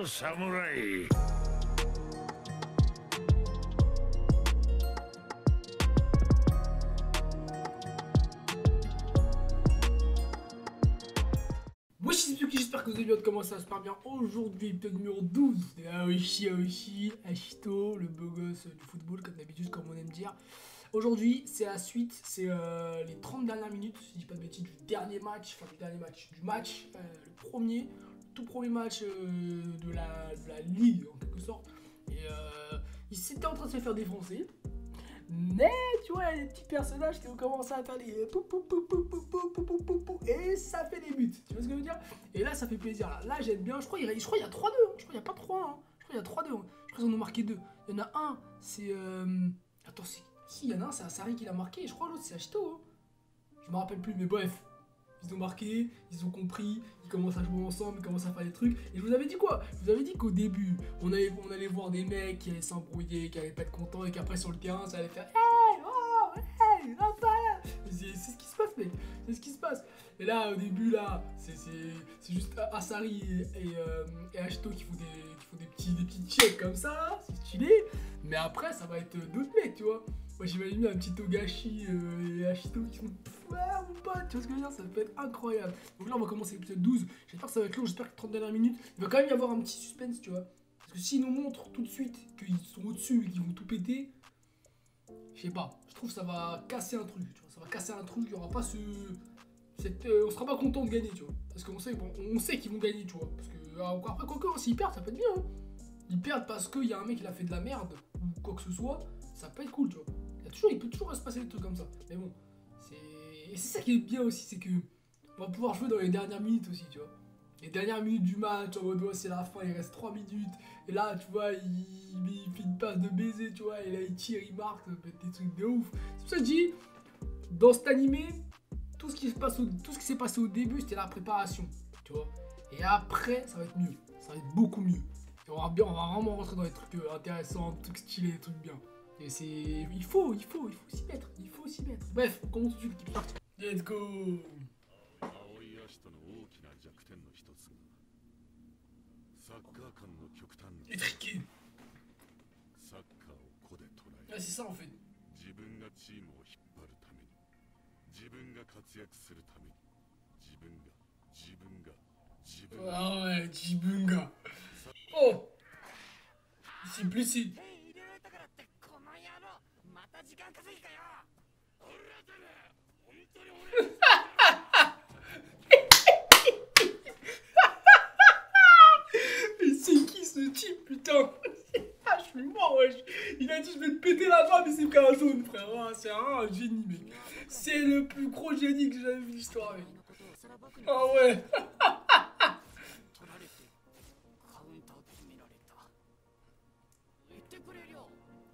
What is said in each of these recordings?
の侍。Moi j'espère que vous allez bien, comment ça se passe bien. Aujourd'hui, épisode numéro 12 de Aoshi, Ashito, le beau gosse du football, comme d'habitude, comme on aime dire. Aujourd'hui, c'est la suite, c'est les 30 dernières minutes, si je dis pas de bêtises, du dernier match, le tout premier match de la ligue, en quelque sorte. Et il s'était en train de se faire défoncer. Mais tu vois, il y a des petits personnages qui ont commencé à faire des et ça fait des buts. Tu vois ce que je veux dire? Et là, ça fait plaisir. Là j'aime bien. Je crois qu'il y a 3-2. Hein. Je crois qu'il n'y a pas 3. Hein. Je crois qu'il y a 3-2. Hein. Je crois qu'ils en ont marqué 2. Il y en a un, c'est. Attends, si, il y en a un, c'est Asari qui l'a marqué. Et je crois l'autre, c'est Ashito. Hein. Je me rappelle plus, mais bref. Ils ont marqué, ils ont compris, ils commencent à jouer ensemble, ils commencent à faire des trucs. Et je vous avais dit quoi? Je vous avais dit qu'au début, on allait voir des mecs qui allaient s'embrouiller, qui allaient pas être contents, et qu'après sur le terrain, ça allait faire hey, oh, hey, c'est ce qui se passe, mec. C'est ce qui se passe. Et là, au début, là, c'est juste Asari et Ashito qui font des petits checks comme ça, là. C'est stylé. Mais après, ça va être d'autres mecs, tu vois. Moi j'imagine bien un petit Togashi et Ashito qui sont mon pote, tu vois ce que je veux dire, ça peut être incroyable. Donc là on va commencer l'épisode 12, j'espère que ça va être long, j'espère que 30 dernières minutes, il va quand même y avoir un petit suspense, tu vois. Parce que s'ils nous montrent tout de suite qu'ils sont au-dessus et qu'ils vont tout péter, je sais pas, je trouve que ça va casser un truc, tu vois, ça va casser un truc, il y aura pas on sera pas content de gagner, tu vois. Parce qu'on sait, on sait qu'ils vont gagner, tu vois. Parce que après quoi s'ils perdent, ça peut être bien, hein. Ils perdent parce qu'il y a un mec qui a fait de la merde, ou quoi que ce soit, ça peut être cool, tu vois. Il peut toujours se passer des trucs comme ça. Mais bon, et c'est ça qui est bien aussi, c'est que on va pouvoir jouer dans les dernières minutes aussi, tu vois. Les dernières minutes du match, en mode ouais, c'est la fin, il reste 3 minutes. Et là, tu vois, il fait une passe de baiser, tu vois, et là il tire, il marque, ça peut être des trucs de ouf. C'est pour ça que je dis, dans cet animé, tout ce qui s'est passé au début, c'était la préparation, tu vois. Et après, ça va être mieux, ça va être beaucoup mieux. Et on va vraiment rentrer dans des trucs intéressants, des trucs stylés, des trucs bien. Et c'est. Il faut s'y mettre. Bref, on commence tout de suite, parti. Let's go! Étriqué. Ah, c'est ça en fait. Ah ouais, Jibunga. Oh! C'est blessé. Mais c'est qui ce type, putain? Ah, je suis mort, wesh. Il a dit je vais te péter la jambe, mais c'est pris un jaune, frère. Ah, c'est un génie, mec. C'est le plus gros génie que j'ai jamais vu de l'histoire, mec. Ah ouais.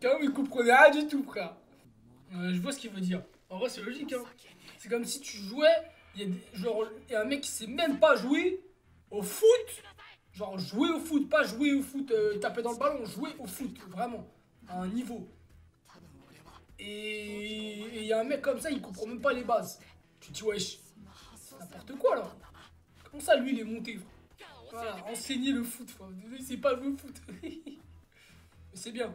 Quand même, il comprenait rien du tout, frère. Je vois ce qu'il veut dire. En vrai, c'est logique, hein. C'est comme si tu jouais, il y a un mec qui sait même pas jouer au foot. Genre jouer au foot, pas jouer au foot, taper dans le ballon, jouer au foot, vraiment, à un niveau. Et il y a un mec comme ça, il comprend même pas les bases. Tu te dis, wesh, n'importe quoi là. Comment ça, lui, il est monté, frère. Voilà, enseigner le foot, frère. Il sait pas jouer au foot. Mais c'est bien.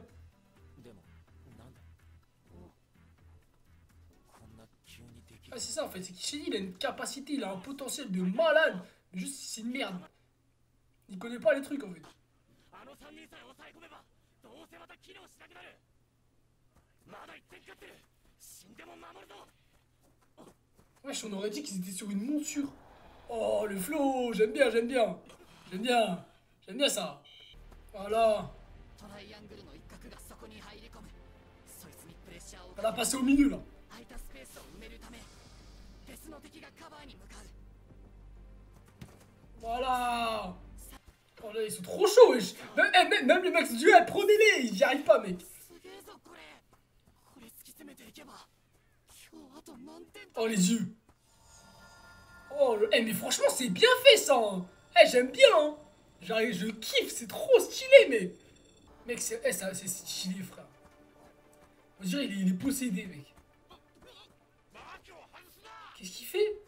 Ah, c'est ça en fait, c'est qu'Ishini, il a une capacité, il a un potentiel de malade. Mais juste, c'est une merde. Il connaît pas les trucs en fait. Wesh, on aurait dit qu'ils étaient sur une monture. Oh, le flow, j'aime bien. J'aime bien ça. Voilà. On a passé au milieu là. Voilà. Oh là, ils sont trop chauds, wesh. Même les mecs du duel, prenez-les. J'y arrive pas, mec. Oh, les yeux. Oh, mais franchement, c'est bien fait, ça. Hein. J'aime bien. Hein. Je kiffe, c'est trop stylé, mec. Mec, c'est stylé, frère. On dirait il est possédé, mec. Qu'est-ce qu'il fait?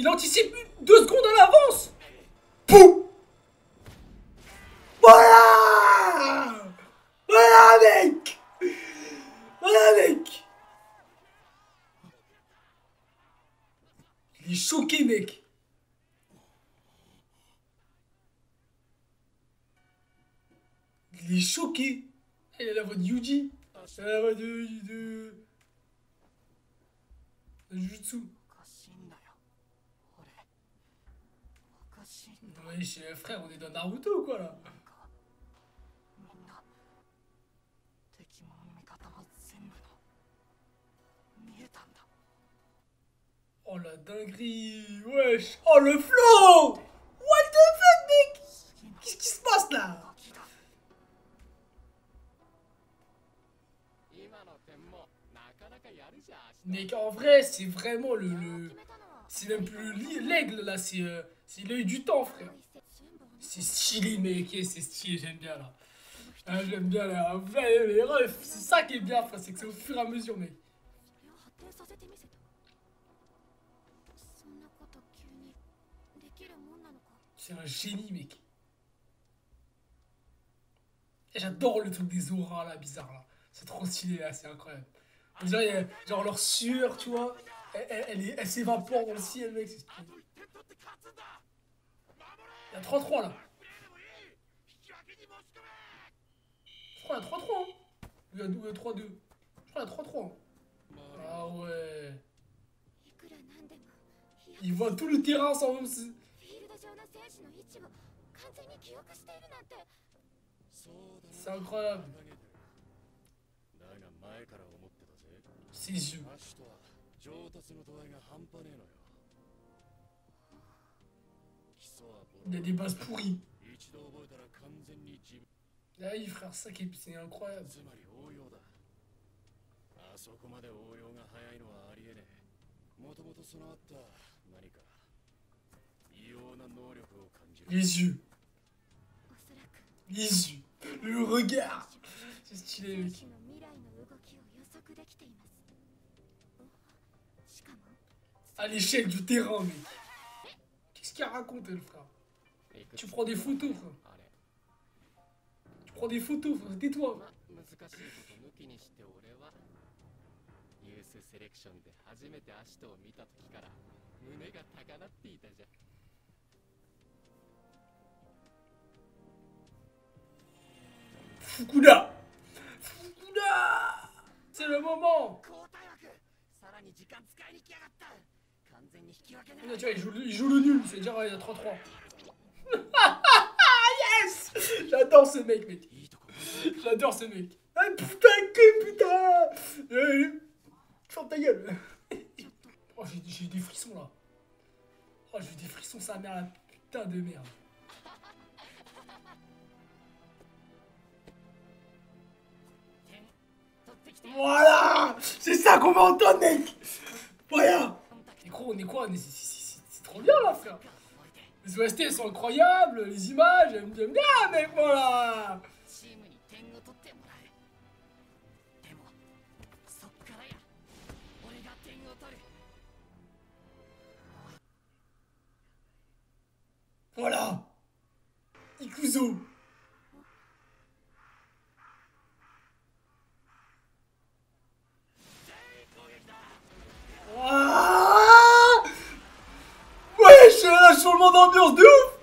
Il anticipe 2 secondes à l'avance. Pouh. Voilà. Voilà, mec. Voilà, mec. Il est choqué, mec. Il est choqué. Il a la voix de Yuji. Il a la voix de Jujutsu. Oui, frère, on est dans Naruto, quoi, là. Oh la dinguerie, wesh. Oh le flow. What the fuck, mec. Qu'est-ce qui se passe là? Mec, en vrai, c'est vraiment c'est même plus l'aigle là, c'est l'œil du temps, frère. C'est stylé, mec, c'est stylé, j'aime bien là. Ah, j'aime bien là, les refs, c'est ça qui est bien, frère, c'est que c'est au fur et à mesure, mec. C'est un génie, mec. J'adore le truc des auras là, bizarre là. C'est trop stylé là, c'est incroyable. On dirait, genre leur sueur, tu vois, elle s'évapore dans le ciel, mec, c'est stylé. Il y a 3-3 là. Je crois qu'il y a 3-3, hein. Il y a 3-2. Je crois qu'il y a 3-3. Hein. Ah ouais. Il voit tout le terrain sans même se... C'est incroyable. Ses yeux. Il y a des bases pourries. Ah oui, frère, ça qui est... c'est incroyable. Les yeux. Les yeux. Le regard. C'est stylé, mec. À l'échelle du terrain, mec. Qu'est-ce qu'il raconte, le frère? Tu prends des photos, frère. Tu prends des photos, frère. Tais-toi. Fukuda. Fukuda. C'est le moment. Là, tu vois, il joue le nul, c'est-à-dire il y a 3-3. Yes. J'adore ce mec, mec. J'adore ce mec. Ah putain, que putain. Ferme ta gueule. Oh, j'ai des frissons là. Oh, j'ai des frissons, sa mère, la putain de merde. Voilà. C'est ça qu'on va entendre, mec. Voilà. On est quoi? C'est trop bien là, frère. Les OST sont incroyables, les images, j'aime bien, mec, voilà. Voilà. Ikuzo. Ah wesh, un changement d'ambiance de ouf.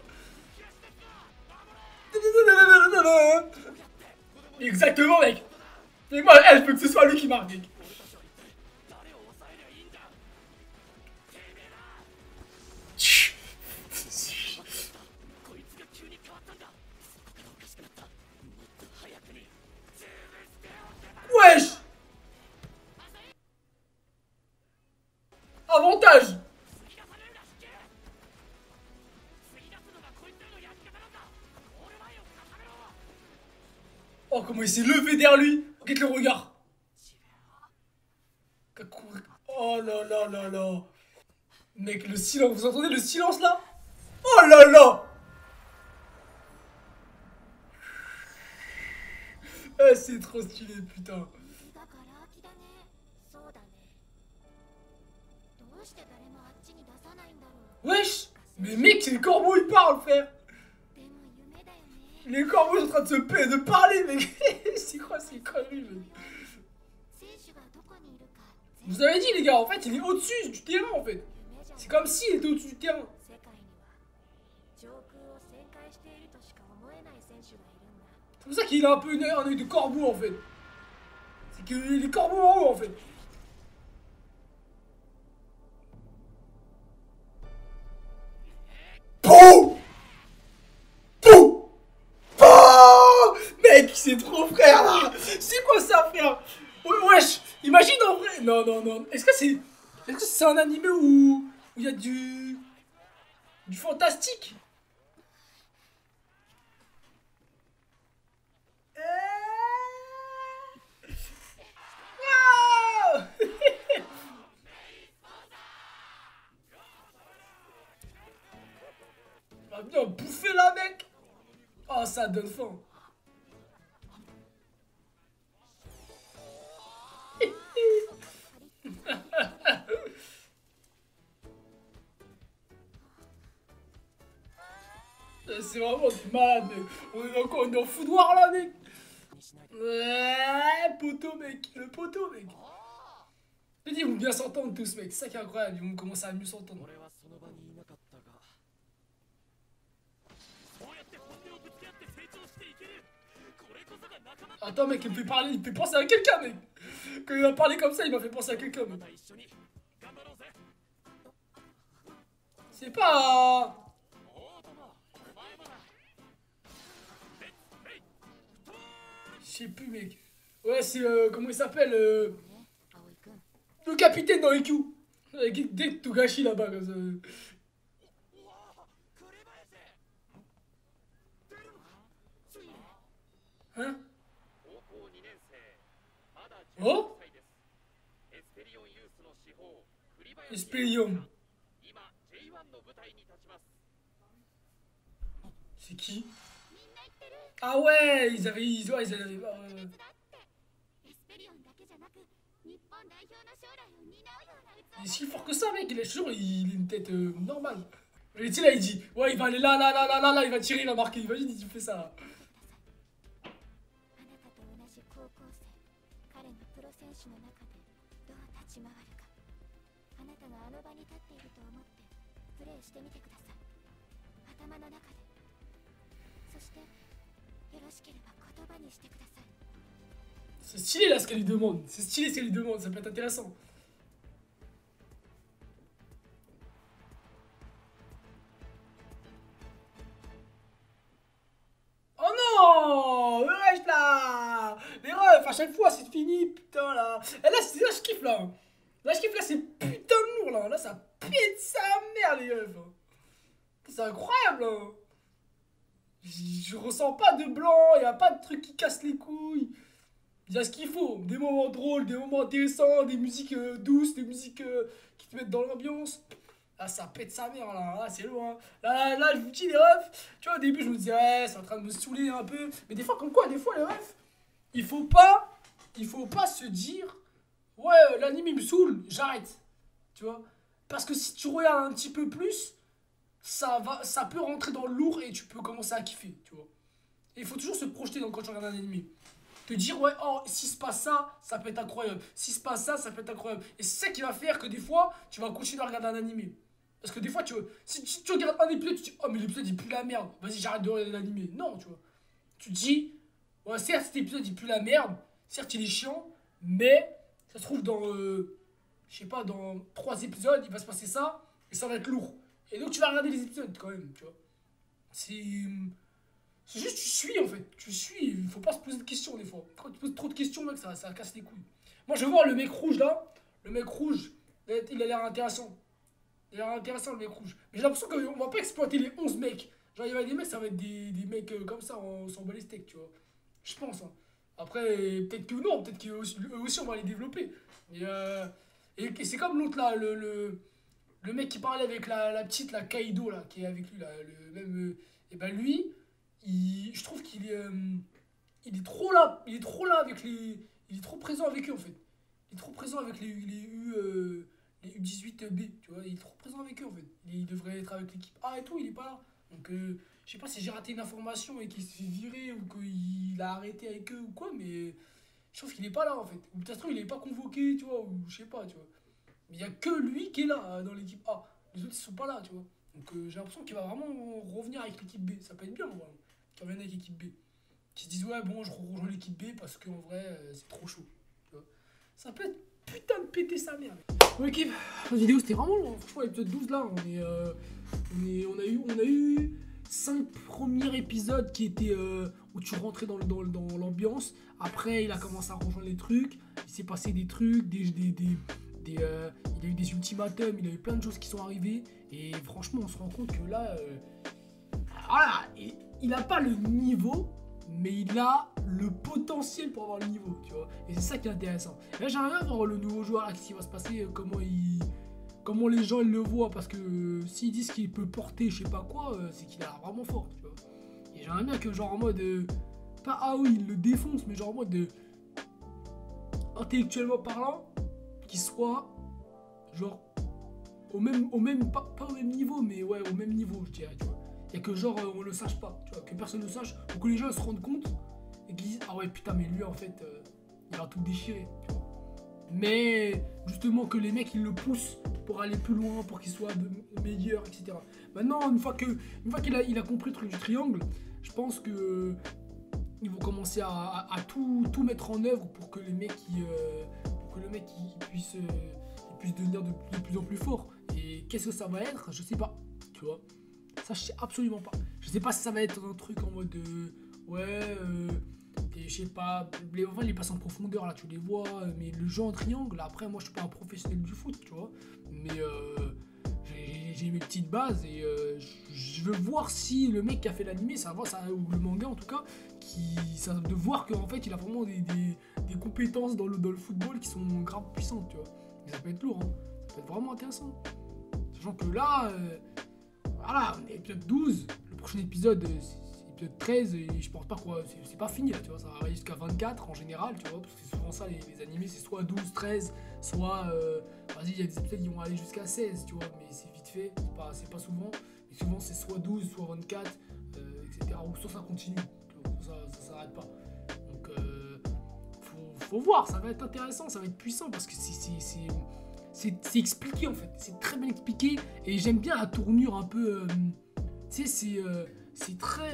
Exactement, mec. Et moi, je veux que ce soit lui qui marque, mec. Wesh. Avantage. Oh, comment il s'est levé derrière lui. Regarde le regard. Oh là là là là. Mec, le silence, vous entendez le silence là? Oh là là. Ah, c'est trop stylé, putain. Mais mec, les corbeaux ils parlent, frère. Les corbeaux sont en train de parler, mec. C'est quoi ces conneries, mec? Vous avez dit, les gars, en fait, il est au-dessus du terrain, en fait. C'est comme s'il était au-dessus du terrain. C'est pour ça qu'il a un peu un œil de corbeau, en fait. C'est que les corbeaux en haut, en fait. Pouh! Pouh! Pouh! Mec, c'est trop, frère, là. C'est quoi ça, frère? Wesh, imagine en vrai. Non, non, non. Est-ce que c'est un animé où il y a du fantastique? Ah. Va bien bouffer là, mec. Oh, ça donne faim. C'est vraiment du malade, mec. On est en foudoir là, mec. Ouais, poteau, mec. Le poteau, mec. Je te dis, ils vont bien s'entendre tous, mec. C'est ça qui est incroyable. Ils vont commencer à mieux s'entendre. Attends, mec, il me fait parler. Il me fait penser à quelqu'un, mec. Quand il a parlé comme ça, il m'a fait penser à quelqu'un, mec. C'est pas. Je sais plus, mec. Ouais, c'est. Comment il s'appelle le capitaine dans IQ. Avec des Togashi là-bas, comme ça. Hein? Oh? Esperion. C'est qui? Ah ouais, ouais, ils avaient. Il est si fort que ça, mec. Il est toujours, il a une tête normale. Et tu sais, là, il dit, ouais, il va aller là, là, là, là, là, là, il va tirer, il va marquer. Imagine, il fait ça, là. C'est stylé, là, ce qu'elle lui demande. C'est stylé, ce qu'elle lui demande. Ça peut être intéressant. Oh non! Wesh là! Les refs, à chaque fois, c'est fini, putain là. Et là, là, je kiffe là. Là, je kiffe là, c'est putain de lourd là. Là, ça pète sa mère, les refs. C'est incroyable là. Je ressens pas de blanc, y a pas de truc qui casse les couilles. Il y a ce qu'il faut. Des moments drôles, des moments intéressants, des musiques douces, des musiques qui te mettent dans l'ambiance. Là, ça pète sa mère, là, c'est loin. Là, je vous dis, les refs, tu vois, au début, je me disais, ouais, c'est en train de me saouler un peu. Mais des fois, comme quoi, des fois, les refs, il faut pas, se dire, ouais, l'anime, il me saoule, j'arrête. Tu vois? Parce que si tu regardes un petit peu plus, ça peut rentrer dans le lourd et tu peux commencer à kiffer, tu vois? Et il faut toujours se projeter quand tu regardes un anime. Te dire, ouais, oh, si se passe ça, ça peut être incroyable. Si se passe ça, ça peut être incroyable. Et c'est ça qui va faire que des fois, tu vas continuer à regarder un animé. Parce que des fois, si tu regardes un épisode, tu te dis, oh, mais l'épisode il pue la merde. Vas-y, j'arrête de regarder l'animé. Non, tu vois. Tu te dis, ouais, certes, cet épisode il pue la merde. Certes, il est chiant. Mais, ça se trouve, je sais pas, dans 3 épisodes, il va se passer ça. Et ça va être lourd. Et donc, tu vas regarder les épisodes quand même, tu vois. C'est. C'est juste, tu suis en fait. Tu suis, il faut pas se poser de questions des fois. Quand tu poses trop de questions, mec, ça casse les couilles. Moi, je veux voir le mec rouge là. Le mec rouge, il a l'air intéressant. Il a l'air intéressant, le mec rouge. Mais j'ai l'impression qu'on va pas exploiter les 11 mecs. Genre, il y a des mecs, ça va être des mecs comme ça, on s'en bat les steaks, tu vois. Je pense, hein. Après, peut-être que non, peut-être qu'eux aussi, on va les développer. Mais, et c'est comme l'autre là, le mec qui parlait avec la petite, la Kaido là, qui est avec lui là. Le même. Et ben lui. Je trouve il est trop là, il est trop présent avec eux en fait. Il est trop présent avec les les U18B, tu vois, il est trop présent avec eux en fait. Il devrait être avec l'équipe A et tout, il est pas là. Donc je sais pas si j'ai raté une information et qu'il se fait virer ou qu'il a arrêté avec eux ou quoi, mais je trouve qu'il est pas là en fait. Ou peut-être il est pas convoqué, tu vois, ou je sais pas, tu vois. Mais il y a que lui qui est là dans l'équipe A. Les autres ils sont pas là, tu vois. Donc j'ai l'impression qu'il va vraiment revenir avec l'équipe B. Ça peut être bien, moi, qu'il revienne avec l'équipe B. Qui se disent ouais bon je rejoins l'équipe B parce qu'en vrai c'est trop chaud. Tu vois. Ça peut être putain de péter sa mère. Bon équipe, la vidéo c'était vraiment long. Franchement l'épisode 12 là on a eu 5 premiers épisodes qui étaient où tu rentrais dans l'ambiance. Après il a commencé à rejoindre les trucs. Il s'est passé des trucs, il a eu des ultimatums, il a eu plein de choses qui sont arrivées. Et franchement on se rend compte que là voilà, il a pas le niveau, mais il a le potentiel pour avoir le niveau, tu vois. Et c'est ça qui est intéressant. Et là, j'aimerais bien voir le nouveau joueur, là, ce qui va se passer, comment les gens ils le voient, parce que s'ils disent qu'il peut porter je sais pas quoi, c'est qu'il a l'air vraiment fort, tu vois. Et j'aimerais bien que genre en mode, pas ah oui, il le défonce, mais genre en mode intellectuellement parlant, qu'il soit genre pas au même niveau, mais ouais, au même niveau, je dirais, tu vois. Et que genre on le sache pas, tu vois, que personne ne sache, ou que les gens se rendent compte et qu'ils disent ah ouais putain mais lui en fait il va tout déchirer, tu vois. Mais justement que les mecs ils le poussent pour aller plus loin, pour qu'il soit meilleur, etc. Maintenant une fois qu'il a compris le truc du triangle, je pense que ils vont commencer à tout mettre en œuvre pour que les mecs puisse devenir de plus en plus fort. Et qu'est-ce que ça va être, je sais pas, tu vois. Ça, je sais absolument pas. Je sais pas si ça va être un truc en mode et je sais pas, les passes en profondeur là, tu les vois, mais le jeu en triangle, après, moi je suis pas un professionnel du foot, tu vois, mais j'ai mes petites bases et je veux voir si le mec qui a fait l'animé, ou le manga en tout cas, de voir qu'en fait il a vraiment des compétences dans le football qui sont grave puissantes, tu vois. Et ça peut être lourd, hein. Ça peut être vraiment intéressant. Sachant que là. Voilà, on est épisode 12, le prochain épisode c'est épisode 13 et je pense pas quoi, c'est pas fini là, tu vois, ça va aller jusqu'à 24 en général, tu vois, parce que c'est souvent ça les animés, c'est soit 12, 13, soit, vas-y, il y a des épisodes qui vont aller jusqu'à 16, tu vois, mais c'est vite fait, c'est pas souvent, mais souvent c'est soit 12, soit 24, etc., ou soit ça continue, tu vois, ça s'arrête pas. Donc, faut voir, ça va être intéressant, ça va être puissant, parce que c'est expliqué en fait, c'est très bien expliqué et j'aime bien la tournure un peu, tu sais, c'est très,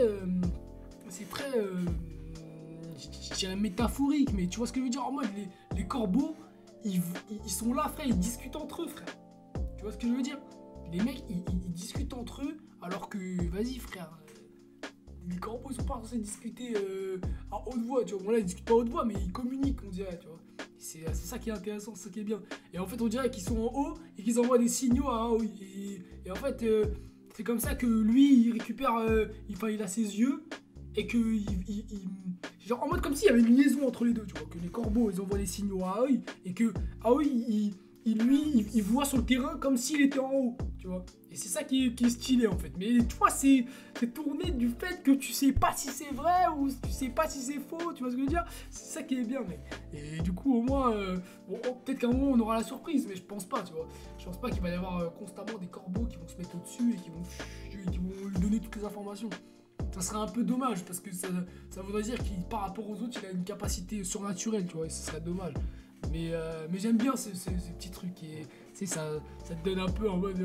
je dirais métaphorique, mais tu vois ce que je veux dire, en mode les corbeaux, ils sont là frère, ils discutent entre eux frère, tu vois ce que je veux dire, les mecs ils discutent entre eux alors que vas-y frère, les corbeaux ils sont pas censés discuter à haute voix, tu vois, bon là ils discutent pas à haute voix mais ils communiquent on dirait, tu vois. C'est ça qui est intéressant, c'est ça qui est bien. Et en fait, on dirait qu'ils sont en haut et qu'ils envoient des signaux à haut. Et en fait, c'est comme ça que lui, il récupère, il a ses yeux et que, genre en mode comme s'il y avait une liaison entre les deux, tu vois. Que les corbeaux, ils envoient des signaux à Aoi et que Aoi, il voit sur le terrain comme s'il était en haut, tu vois. Et c'est ça qui est stylé en fait. Mais tu vois, c'est tourné du fait que tu sais pas si c'est vrai ou tu sais pas si c'est faux, tu vois ce que je veux dire. C'est ça qui est bien, mec. Et du coup, au moins, peut-être qu'à un moment on aura la surprise, mais je pense pas, tu vois. Je pense pas qu'il va y avoir constamment des corbeaux qui vont se mettre au-dessus et qui vont lui donner toutes les informations. Ça serait un peu dommage parce que ça voudrait dire qu'il, par rapport aux autres, il a une capacité surnaturelle, tu vois, et ce serait dommage. Mais j'aime bien ces petits trucs et ça te donne un peu en mode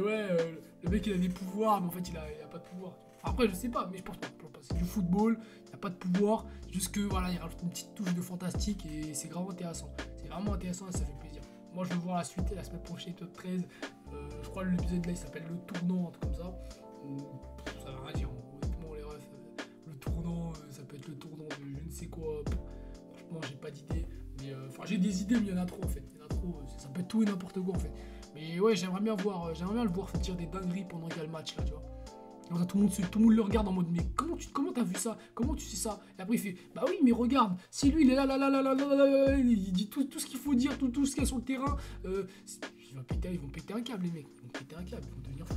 le mec il a des pouvoirs mais en fait il a pas de pouvoir. Enfin, après je sais pas mais je pense pas. C'est du football, il n'y a pas de pouvoir, juste que voilà il rajoute une petite touche de fantastique et c'est vraiment intéressant. C'est vraiment intéressant et ça fait plaisir. Moi je veux voir la suite la semaine prochaine, épisode 13. Je crois que l'épisode là il s'appelle Le Tournant, un truc comme ça. Ça va rien dire, honnêtement les refs. Le tournant, ça peut être le tournant de je ne sais quoi. Franchement j'ai pas d'idée. Mais j'ai des idées, mais il y en a trop en fait. Il y en a trop, ça peut être tout et n'importe quoi en fait. Mais ouais, j'aimerais bien le voir faire des dingueries pendant qu'il y a le match là, tu vois. Alors, tout le monde le regarde en mode mais comment t'as vu ça? Comment tu sais ça? Et après il fait bah oui mais regarde, si lui il est là, il dit tout ce qu'il faut dire, tout ce qu'il y a sur le terrain, ils vont péter un câble les mecs, ils vont péter un câble, ils vont devenir fous.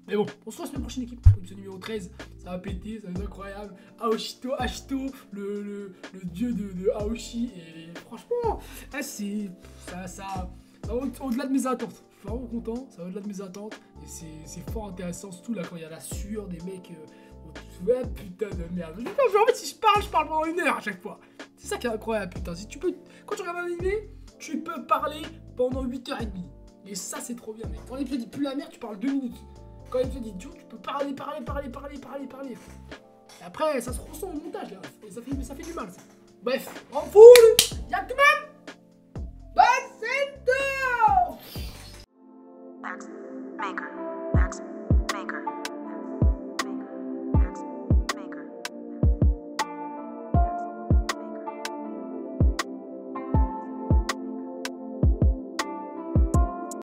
Mais bon, on se voit la semaine prochaine équipe, épisode numéro 13, ça va péter, ça va être incroyable. Ashito, le dieu de Aoshi, et franchement, ça va au-delà de mes attentes. vraiment content, ça va au-delà de mes attentes. Et c'est fort intéressant, surtout là quand il y a la sueur des mecs. Ouais, putain de merde. En fait, si je parle pendant 1 heure à chaque fois. C'est ça qui est incroyable, putain. Si tu peux, quand tu regardes un animé, tu peux parler pendant 8h30. Et ça, c'est trop bien, mec. Quand l'épisode dit plus la merde, tu parles 2 minutes. Quand l'épisode dit Joe, tu peux parler. Et après, ça se ressent au montage, là. Et ça fait du mal, ça. Bref, en full, y'a tout le monde. Bah, c'est tout. Max Maker. Max